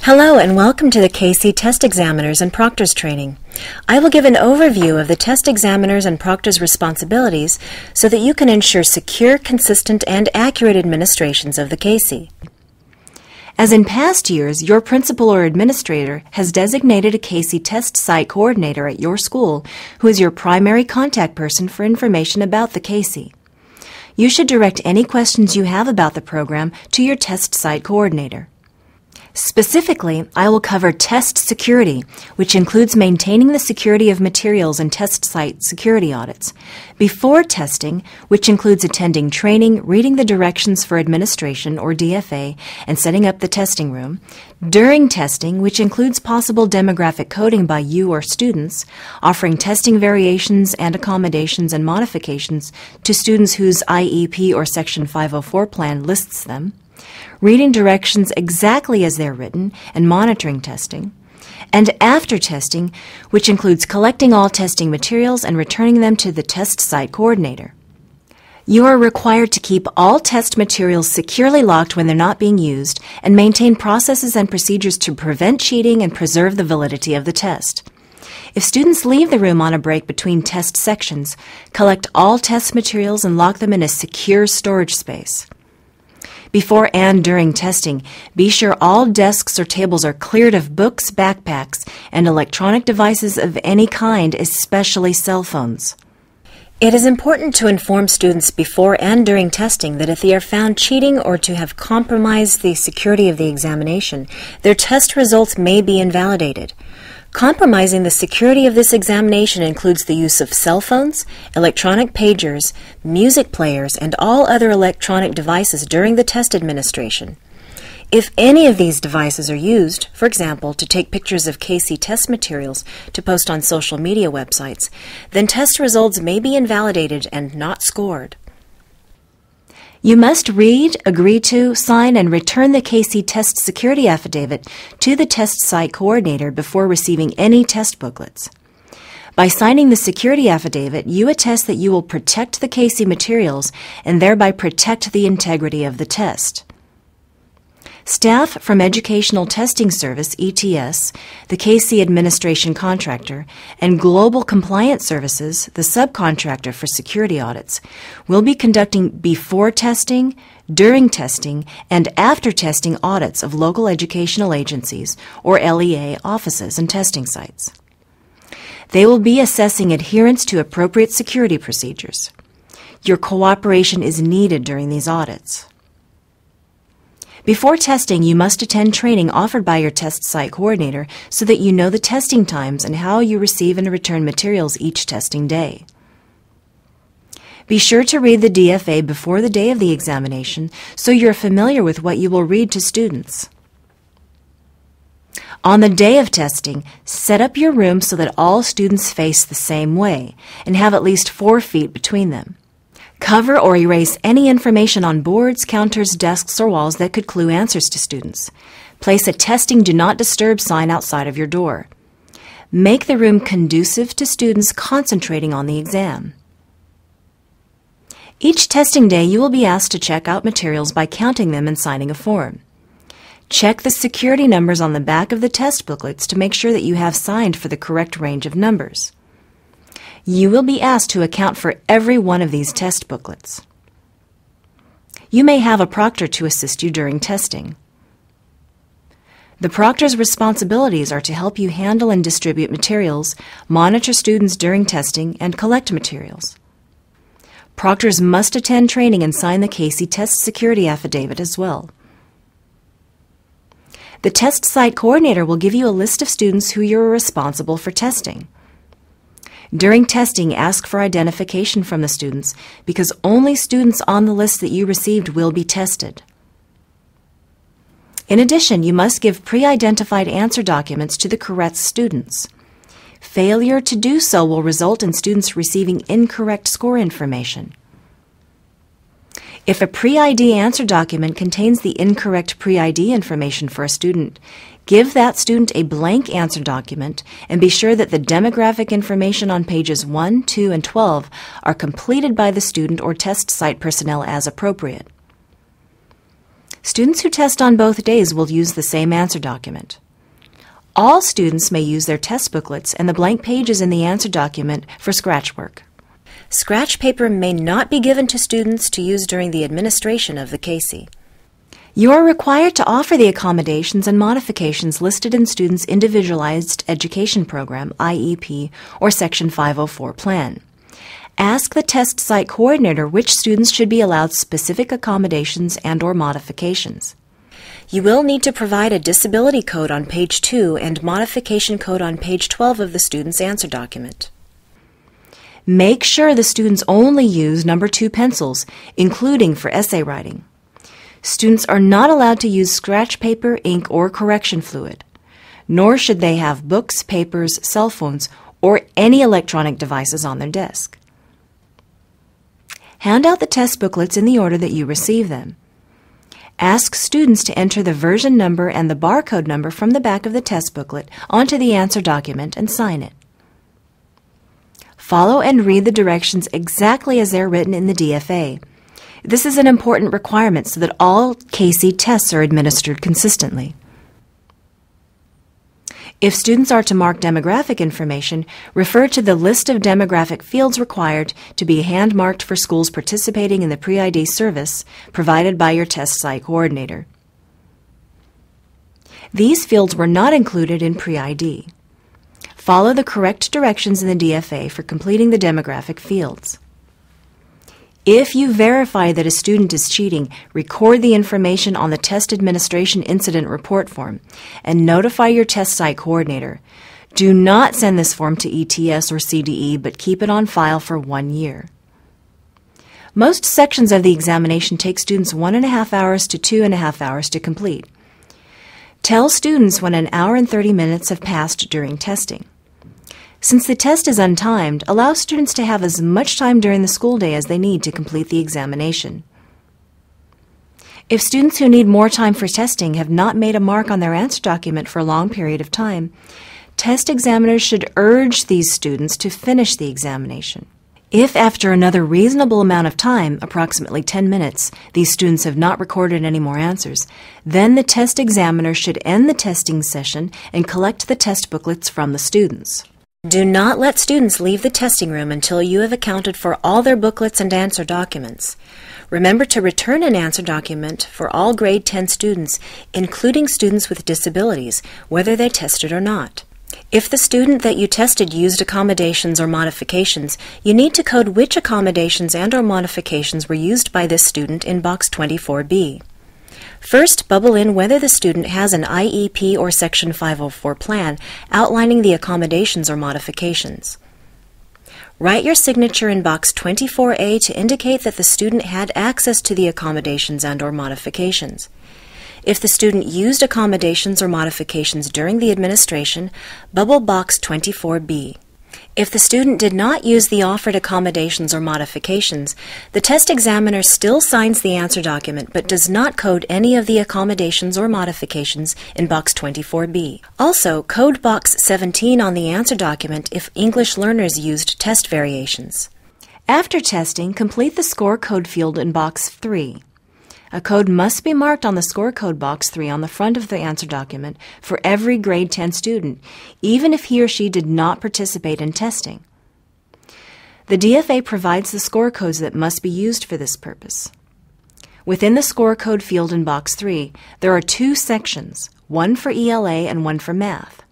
Hello and welcome to the CAHSEE Test Examiners and Proctors training. I will give an overview of the test examiners and proctors' responsibilities so that you can ensure secure, consistent, and accurate administrations of the CAHSEE. As in past years, your principal or administrator has designated a CAHSEE test site coordinator at your school who is your primary contact person for information about the CAHSEE. You should direct any questions you have about the program to your test site coordinator. Specifically, I will cover test security, which includes maintaining the security of materials and test site security audits. Before testing, which includes attending training, reading the directions for administration or DFA, and setting up the testing room. During testing, which includes possible demographic coding by you or students, offering testing variations and accommodations and modifications to students whose IEP or Section 504 plan lists them. Reading directions exactly as they're written, and monitoring testing. And after testing, which includes collecting all testing materials and returning them to the test site coordinator. You are required to keep all test materials securely locked when they're not being used and maintain processes and procedures to prevent cheating and preserve the validity of the test. If students leave the room on a break between test sections, collect all test materials and lock them in a secure storage space. Before and during testing, be sure all desks or tables are cleared of books, backpacks, and electronic devices of any kind, especially cell phones. It is important to inform students before and during testing that if they are found cheating or to have compromised the security of the examination, their test results may be invalidated. Compromising the security of this examination includes the use of cell phones, electronic pagers, music players, and all other electronic devices during the test administration. If any of these devices are used, for example, to take pictures of CAHSEE test materials to post on social media websites, then test results may be invalidated and not scored. You must read, agree to, sign, and return the CAHSEE test security affidavit to the test site coordinator before receiving any test booklets. By signing the security affidavit, you attest that you will protect the CAHSEE materials and thereby protect the integrity of the test. Staff from Educational Testing Service, ETS, the CAHSEE administration contractor, and Global Compliance Services, the subcontractor for security audits, will be conducting before testing, during testing, and after testing audits of local educational agencies or LEA offices and testing sites. They will be assessing adherence to appropriate security procedures. Your cooperation is needed during these audits. Before testing, you must attend training offered by your test site coordinator so that you know the testing times and how you receive and return materials each testing day. Be sure to read the DFA before the day of the examination so you're familiar with what you will read to students. On the day of testing, set up your room so that all students face the same way and have at least 4 feet between them. Cover or erase any information on boards, counters, desks, or walls that could clue answers to students. Place a testing do not disturb sign outside of your door. Make the room conducive to students concentrating on the exam. Each testing day you will be asked to check out materials by counting them and signing a form. Check the security numbers on the back of the test booklets to make sure that you have signed for the correct range of numbers. You will be asked to account for every one of these test booklets. You may have a proctor to assist you during testing. The proctor's responsibilities are to help you handle and distribute materials, monitor students during testing, and collect materials. Proctors must attend training and sign the CAHSEE test security affidavit as well. The test site coordinator will give you a list of students who you are responsible for testing. During testing, ask for identification from the students because only students on the list that you received will be tested. In addition, you must give pre-identified answer documents to the correct students. Failure to do so will result in students receiving incorrect score information. If a pre-ID answer document contains the incorrect pre-ID information for a student, give that student a blank answer document and be sure that the demographic information on pages 1, 2, and 12 are completed by the student or test site personnel as appropriate. Students who test on both days will use the same answer document. All students may use their test booklets and the blank pages in the answer document for scratch work. Scratch paper may not be given to students to use during the administration of the CAHSEE. You are required to offer the accommodations and modifications listed in students' Individualized Education Program, IEP, or Section 504 plan. Ask the test site coordinator which students should be allowed specific accommodations and/or modifications. You will need to provide a disability code on page 2 and modification code on page 12 of the student's answer document. Make sure the students only use number 2 pencils, including for essay writing. Students are not allowed to use scratch paper, ink, or correction fluid, nor should they have books, papers, cell phones, or any electronic devices on their desk. Hand out the test booklets in the order that you receive them. Ask students to enter the version number and the barcode number from the back of the test booklet onto the answer document and sign it. Follow and read the directions exactly as they're written in the DFA. This is an important requirement so that all CAHSEE tests are administered consistently. If students are to mark demographic information, refer to the list of demographic fields required to be hand-marked for schools participating in the pre-ID service provided by your test site coordinator. These fields were not included in pre-ID. Follow the correct directions in the DFA for completing the demographic fields. If you verify that a student is cheating, record the information on the Test Administration Incident Report form and notify your test site coordinator. Do not send this form to ETS or CDE, but keep it on file for 1 year. Most sections of the examination take students 1.5 hours to 2.5 hours to complete. Tell students when 1 hour and 30 minutes have passed during testing. Since the test is untimed, allow students to have as much time during the school day as they need to complete the examination. If students who need more time for testing have not made a mark on their answer document for a long period of time, test examiners should urge these students to finish the examination. If after another reasonable amount of time, approximately 10 minutes, these students have not recorded any more answers, then the test examiner should end the testing session and collect the test booklets from the students. Do not let students leave the testing room until you have accounted for all their booklets and answer documents. Remember to return an answer document for all grade 10 students, including students with disabilities, whether they tested or not. If the student that you tested used accommodations or modifications, you need to code which accommodations and/or modifications were used by this student in box 24B. First, bubble in whether the student has an IEP or Section 504 plan outlining the accommodations or modifications. Write your signature in box 24A to indicate that the student had access to the accommodations and/or modifications. If the student used accommodations or modifications during the administration, bubble box 24B. If the student did not use the offered accommodations or modifications, the test examiner still signs the answer document but does not code any of the accommodations or modifications in box 24B. Also, code box 17 on the answer document if English learners used test variations. After testing, complete the score code field in box 3. A code must be marked on the score code box 3 on the front of the answer document for every grade 10 student, even if he or she did not participate in testing. The DFA provides the score codes that must be used for this purpose. Within the score code field in box 3, there are 2 sections, one for ELA and one for math.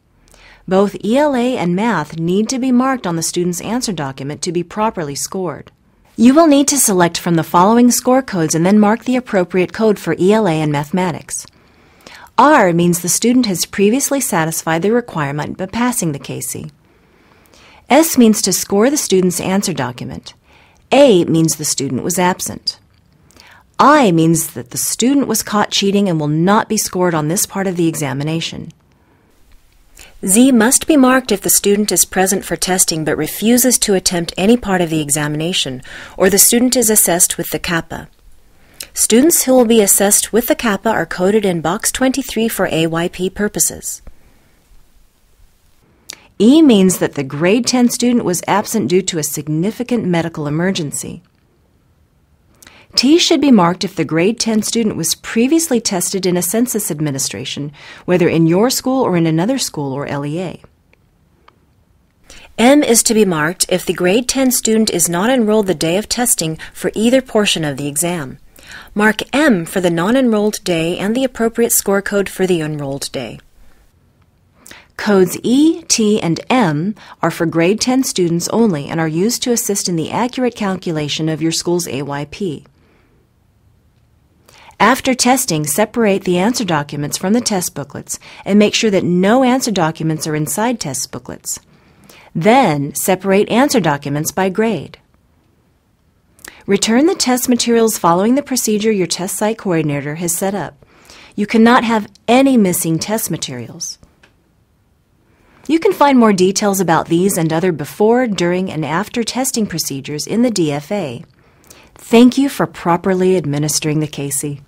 Both ELA and math need to be marked on the student's answer document to be properly scored. You will need to select from the following score codes and then mark the appropriate code for ELA and mathematics. R means the student has previously satisfied the requirement by passing the CAHSEE. S means to score the student's answer document. A means the student was absent. I means that the student was caught cheating and will not be scored on this part of the examination. Z must be marked if the student is present for testing but refuses to attempt any part of the examination, or the student is assessed with the kappa. Students who will be assessed with the kappa are coded in box 23 for AYP purposes. E means that the grade 10 student was absent due to a significant medical emergency. T should be marked if the grade 10 student was previously tested in a census administration, whether in your school or in another school or LEA. M is to be marked if the grade 10 student is not enrolled the day of testing for either portion of the exam. Mark M for the non-enrolled day and the appropriate score code for the enrolled day. Codes E, T, and M are for grade 10 students only and are used to assist in the accurate calculation of your school's AYP. After testing, separate the answer documents from the test booklets and make sure that no answer documents are inside test booklets. Then, separate answer documents by grade. Return the test materials following the procedure your test site coordinator has set up. You cannot have any missing test materials. You can find more details about these and other before, during, and after testing procedures in the DFA. Thank you for properly administering the CAHSEE.